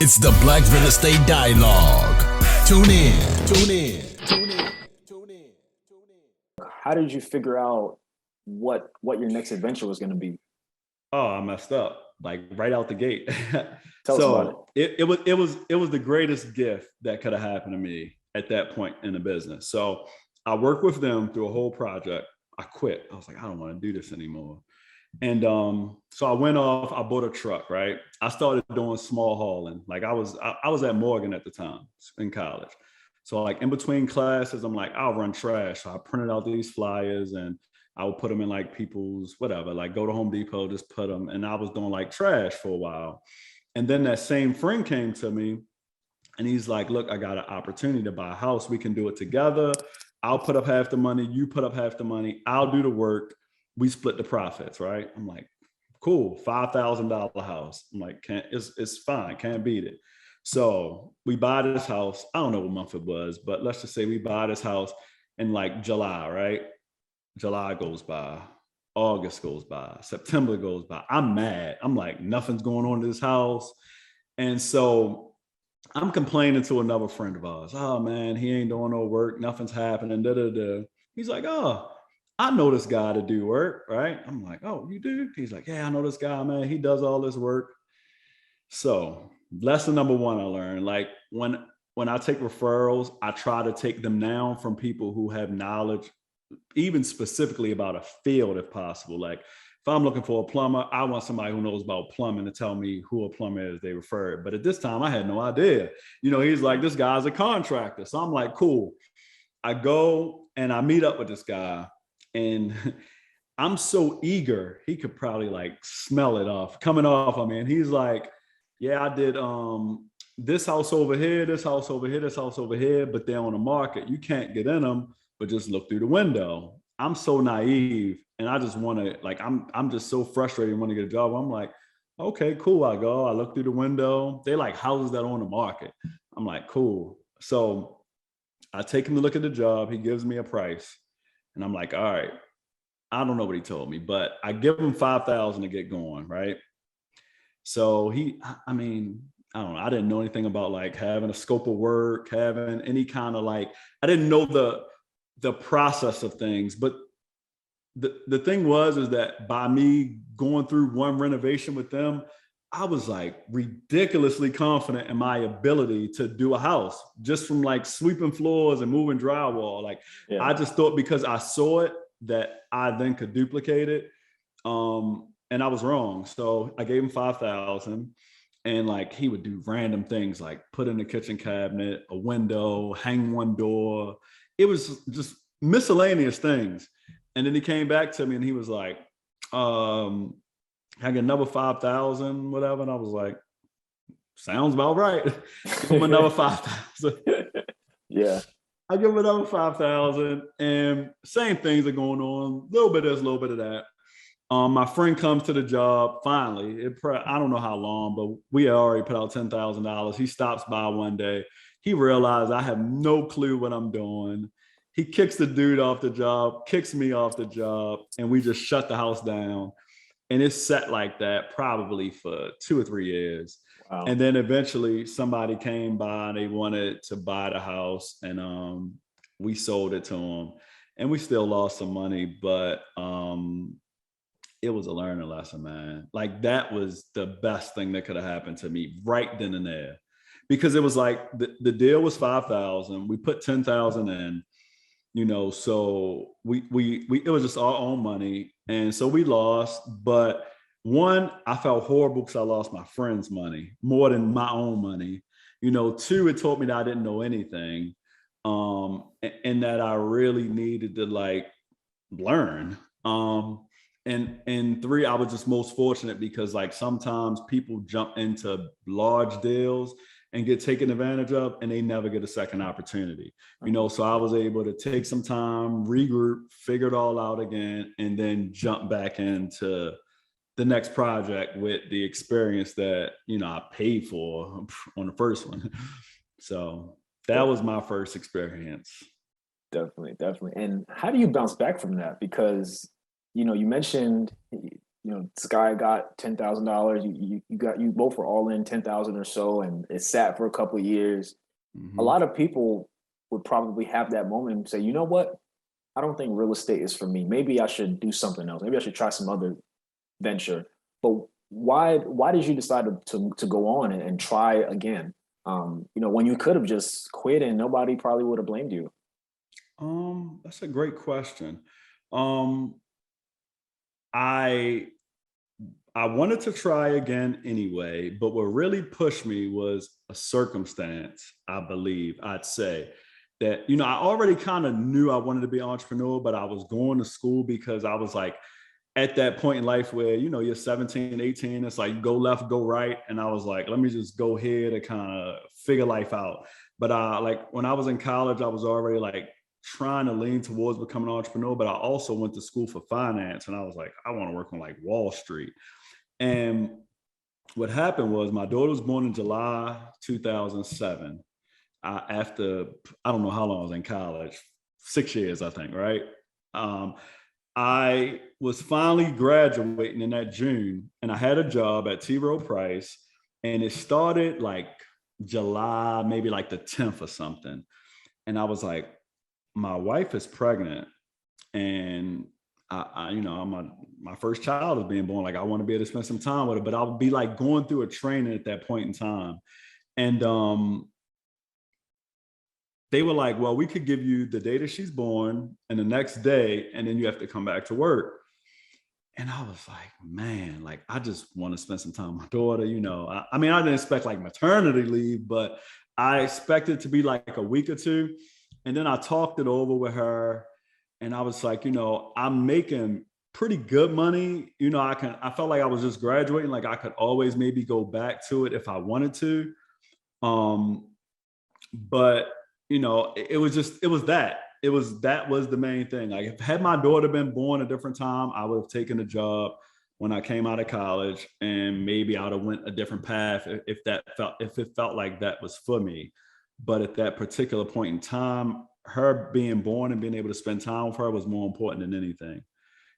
It's the Black Real Estate Dialogue. Tune in. Tune in. Tune in. Tune in. Tune in. How did you figure out what your next adventure was going to be? Oh, I messed up like right out the gate. Tell us about It was the greatest gift that could have happened to me at that point in the business. So I worked with them through a whole project. I quit. I was like, I don't want to do this anymore. And so I went off, I bought a truck, right? I started doing small hauling. Like I was at Morgan at the time in college. So like in between classes, I'm like, I'll run trash. So I printed out these flyers and I would put them in like people's whatever, like go to Home Depot, just put them. And I was doing like trash for a while. And then that same friend came to me and he's like, look, I got an opportunity to buy a house. We can do it together. I'll put up half the money. You put up half the money. I'll do the work. We split the profits, right? I'm like, cool, $5,000 house. I'm like, it's fine, can't beat it. So we buy this house. I don't know what month it was, but let's just say we buy this house in like July, right? July goes by, August goes by, September goes by. I'm mad. I'm like, nothing's going on in this house. And so I'm complaining to another friend of ours. Oh man, he ain't doing no work. Nothing's happening. Da, da, da. He's like, oh, I know this guy to do work, right? I'm like, oh, you do? He's like, yeah, I know this guy, man. He does all this work. So lesson number one I learned, like when I take referrals, I try to take them down from people who have knowledge, even specifically about a field if possible. Like if I'm looking for a plumber, I want somebody who knows about plumbing to tell me who a plumber is they refer. But at this time, I had no idea. He's like, this guy's a contractor. So I'm like, cool. I go and I meet up with this guy. And I'm so eager, he could probably like smell it coming off of me. And he's like, yeah, I did this house over here, this house over here, this house over here, but they're on the market. You can't get in them, but just look through the window. I'm so naive and I just want to like, I'm just so frustrated and want to get a job. I'm like, okay, cool. I go, I look through the window. They like houses that are on the market. I'm like, cool. So I take him to look at the job. He gives me a price. And I'm like, all right, I don't know what he told me, but I give him 5,000 to get going, right? So I don't know. I didn't know anything about like having a scope of work, having any kind of like, I didn't know the process of things. But the thing is that by me going through one renovation with them, I was like ridiculously confident in my ability to do a house just from like sweeping floors and moving drywall. Like I just thought because I saw it that I then could duplicate it. And I was wrong. So I gave him 5,000 and like he would do random things like put in a kitchen cabinet, a window, hang one door. It was just miscellaneous things. And then he came back to me and he was like, I get another 5,000, whatever. And I was like, sounds about right. Give him another 5,000. Yeah. I give him another 5,000 and same things are going on. A little bit of this, a little bit of that. My friend comes to the job finally. I don't know how long, but we had already put out $10,000. He stops by one day. He realized I have no clue what I'm doing. He kicks the dude off the job, kicks me off the job, and we just shut the house down. And it's set like that probably for 2 or 3 years. Wow. And then eventually somebody came by and they wanted to buy the house and we sold it to them and we still lost some money, but it was a learning lesson, man. Like that was the best thing that could have happened to me right then and there. Because it was like the deal was 5,000. We put 10,000 in. So we it was just our own money. And so we lost, but one, I felt horrible because I lost my friend's money more than my own money. Two, it taught me that I didn't know anything. And that I really needed to like learn. And three, I was just most fortunate because like sometimes people jump into large deals and get taken advantage of and they never get a second opportunity. So I was able to take some time, regroup, figure it all out again, and then jump back into the next project with the experience that, I paid for on the first one. So that was my first experience. Definitely. And how do you bounce back from that? Because, you mentioned this guy got $10,000. You both were all in 10,000 or so, and it sat for a couple of years. A Mhm. lot of people would probably have that moment and say, you know what? I don't think real estate is for me. Maybe I should do something else. Maybe I should try some other venture. But why did you decide to go on and try again? When you could have just quit and nobody probably would have blamed you. That's a great question. Um, I I wanted to try again anyway, but what really pushed me was a circumstance, I believe, I'd say that, I already kind of knew I wanted to be an entrepreneur, but I was going to school because I was like at that point in life where, you're 17, 18, it's like go left, go right. And I was like, let me just go here to kind of figure life out. But like when I was in college, I was already like trying to lean towards becoming an entrepreneur, but I also went to school for finance and I was like, I want to work on like Wall Street. And what happened was my daughter was born in July 2007. After, I don't know how long I was in college, 6 years, I think, right? Um, I was finally graduating in that June and I had a job at T. Rowe Price and it started like July, maybe like the 10th or something. And I was like, my wife is pregnant and my first child is being born. Like I want to be able to spend some time with her, but I would be like going through a training at that point in time. And they were like, well, we could give you the day that she's born and the next day, and then you have to come back to work. And I was like, man, like, I just want to spend some time with my daughter. I mean, I didn't expect like maternity leave, but I expected to be like a week or two. And then I talked it over with her and I was like, I'm making pretty good money. I felt like I was just graduating. Like I could always maybe go back to it if I wanted to. But that was the main thing. Like if had my daughter been born a different time, I would have taken a job when I came out of college and maybe I would have went a different path if it felt like that was for me. But at that particular point in time, her being born and being able to spend time with her was more important than anything.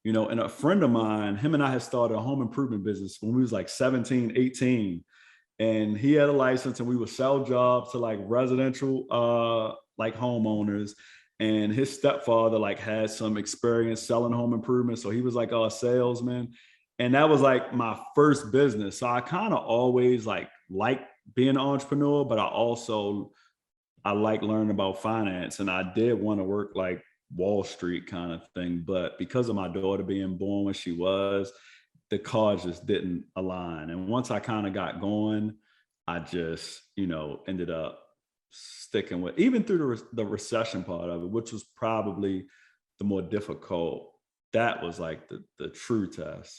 And a friend of mine, him and I had started a home improvement business when we was like 17, 18. And he had a license and we would sell jobs to like residential like homeowners. And his stepfather like had some experience selling home improvement. So he was like a salesman. And that was like my first business. So I kind of always like being an entrepreneur, but I like learning about finance. And I did want to work like Wall Street kind of thing. But because of my daughter being born when she was, the cards just didn't align. And once I kind of got going, I just, ended up sticking with, even through the recession part of it, which was probably the more difficult. That was like the true test,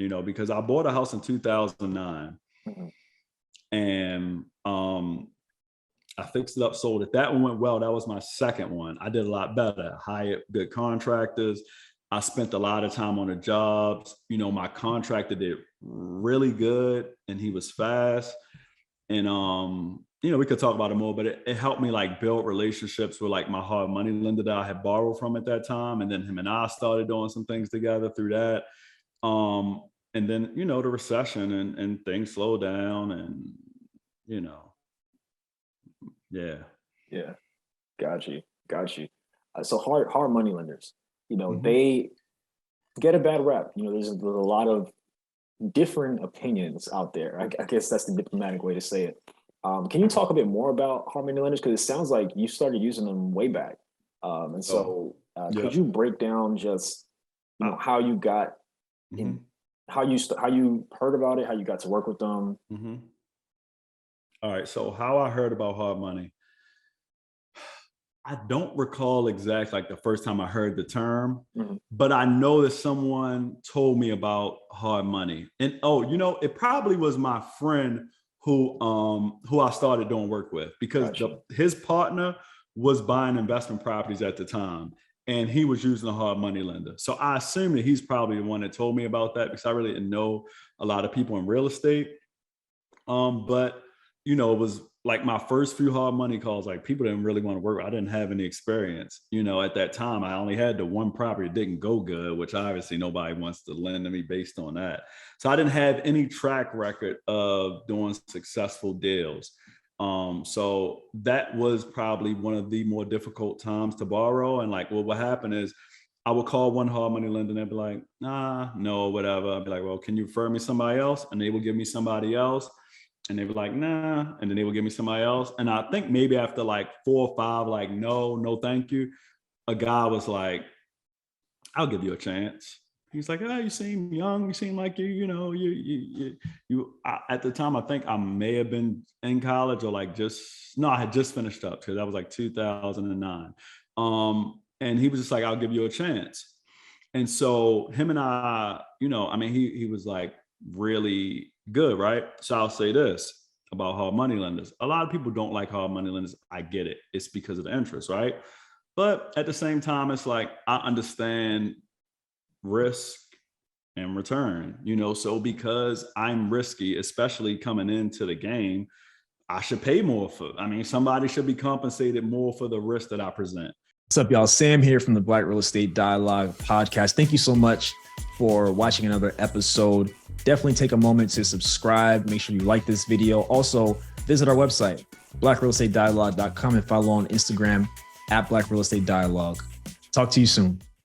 because I bought a house in 2009 and I fixed it up, sold it. That one went well. That was my second one. I did a lot better, hired good contractors. I spent a lot of time on the jobs. My contractor did really good and he was fast. And, we could talk about it more, but it helped me like build relationships with like my hard money lender that I had borrowed from at that time. And then him and I started doing some things together through that. And then, the recession and things slowed down and, yeah. Yeah, got you. So hard money lenders, Mhm. they get a bad rep. There's a lot of different opinions out there. I guess that's the diplomatic way to say it. Can you talk a bit more about hard money lenders? Because it sounds like you started using them way back. And so yeah. could you break down just how you got in, Mhm. how you heard about it, how you got to work with them? Mhm. All right. So how I heard about hard money, I don't recall exactly like the first time I heard the term, Mhm. but I know that someone told me about hard money. And it probably was my friend who I started doing work with because Gotcha. his partner was buying investment properties at the time and he was using a hard money lender. So I assume that he's probably the one that told me about that because I really didn't know a lot of people in real estate. But it was like my first few hard money calls, like people didn't really want to work. I didn't have any experience, at that time. I only had the one property that didn't go good, which obviously nobody wants to lend to me based on that. So I didn't have any track record of doing successful deals. So that was probably one of the more difficult times to borrow. And like, what would happen is I would call one hard money lender and they'd be like, nah, no, whatever. I'd be like, well, can you refer me somebody else? And they would give me somebody else. And they were like, nah. And then they would give me somebody else. And I think maybe after like 4 or 5, like, no, thank you. A guy was like, I'll give you a chance. He's like, oh, you seem young. You seem like you at the time, I think I may have been in college or I had just finished up because that was like 2009. And he was just like, I'll give you a chance. And so him and I, he was like really good, right? So I'll say this about hard money lenders. A lot of people don't like hard money lenders. I get it. It's because of the interest, right? But at the same time, it's like, I understand risk and return, so because I'm risky, especially coming into the game, I should pay more somebody should be compensated more for the risk that I present. What's up, y'all? Sam here from the Black Real Estate Dialogue podcast. Thank you so much for watching another episode. Definitely take a moment to subscribe. Make sure you like this video. Also, visit our website, blackrealestatedialogue.com, and follow on Instagram @Black Real Estate Dialogue. Talk to you soon.